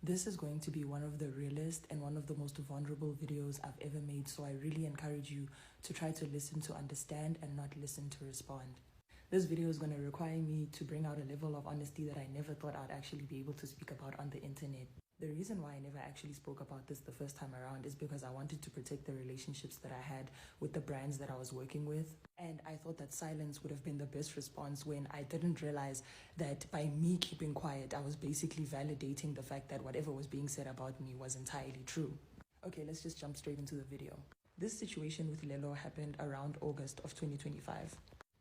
This is going to be one of the realest and one of the most vulnerable videos I've ever made, so I really encourage you to try to listen to understand and not listen to respond. This video is going to require me to bring out a level of honesty that I never thought I'd actually be able to speak about on the internet. The reason why I never actually spoke about this the first time around is because I wanted to protect the relationships that I had with the brands that I was working with. And I thought that silence would have been the best response when I didn't realize that by me keeping quiet, I was basically validating the fact that whatever was being said about me was entirely true. Okay, let's just jump straight into the video. This situation with Lelo happened around August of 2025.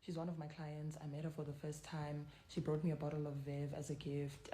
She's one of my clients. I met her for the first time. She brought me a bottle of Vev as a gift.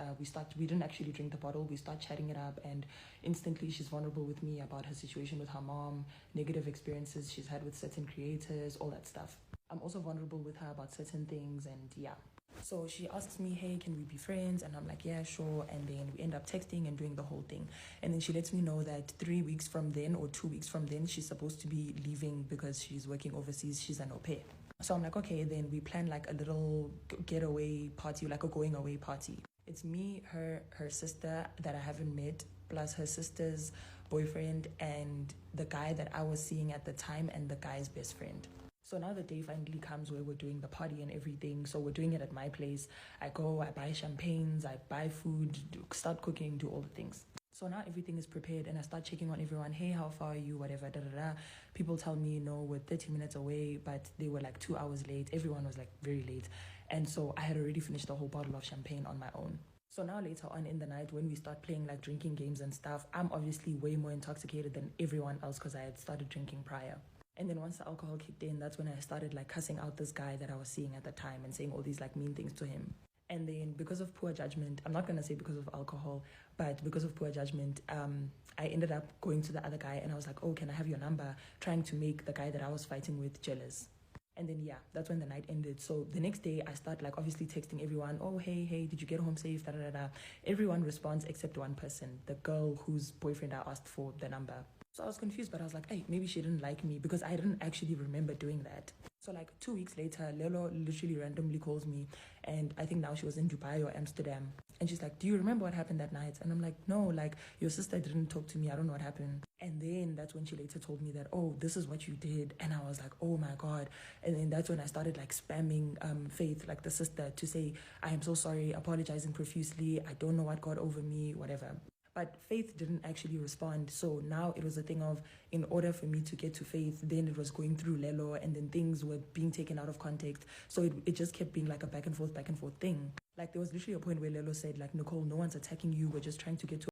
We didn't actually drink the bottle. We start chatting it up, and instantly she's vulnerable with me about her situation with her mom, negative experiences she's had with certain creators, all that stuff. I'm also vulnerable with her about certain things, and yeah. So she asks me, hey, can we be friends? And I'm like, yeah, sure. And then we end up texting and doing the whole thing. And then she lets me know that 3 weeks from then or 2 weeks from then, she's supposed to be leaving because she's working overseas. She's an au pair. So I'm like, okay, then we plan like a little getaway party, like a going away party. It's me, her sister that I haven't met, plus her sister's boyfriend and the guy that I was seeing at the time and the guy's best friend. So now the day finally comes where we're doing the party and everything. So we're doing it at my place. I go, I buy champagnes, I buy food, start cooking, do all the things. So now everything is prepared and I start checking on everyone. Hey, how far are you? Whatever, da da da. People tell me, no, we're 30 minutes away, but they were like 2 hours late. Everyone was like very late. And so I had already finished the whole bottle of champagne on my own. So now later on in the night, when we start playing like drinking games and stuff, I'm obviously way more intoxicated than everyone else because I had started drinking prior. And then once the alcohol kicked in, that's when I started like cussing out this guy that I was seeing at the time and saying all these like mean things to him. And then because of poor judgment, I'm not going to say because of alcohol, but because of poor judgment, I ended up going to the other guy and I was like, oh, can I have your number? Trying to make the guy that I was fighting with jealous. And then, yeah, that's when the night ended. So the next day I start like obviously texting everyone, oh, hey, did you get home safe? Da, da, da, da. Everyone responds except one person, the girl whose boyfriend I asked for the number. So I was confused, but I was like, hey, maybe she didn't like me because I didn't actually remember doing that. So like 2 weeks later, Lelo literally randomly calls me, and I think now she was in Dubai or Amsterdam. And she's like, do you remember what happened that night? And I'm like, no, like your sister didn't talk to me. I don't know what happened. And then that's when she later told me that, oh, this is what you did. And I was like, oh my God. And then that's when I started like spamming Faith, like the sister, to say, I am so sorry, apologizing profusely. I don't know what got over me, whatever. But Faith didn't actually respond. So now it was a thing of, in order for me to get to Faith, then it was going through Lelo, and then things were being taken out of context. So it just kept being like a back and forth thing. Like there was literally a point where Lelo said, like, Nicole, no one's attacking you. We're just trying to get to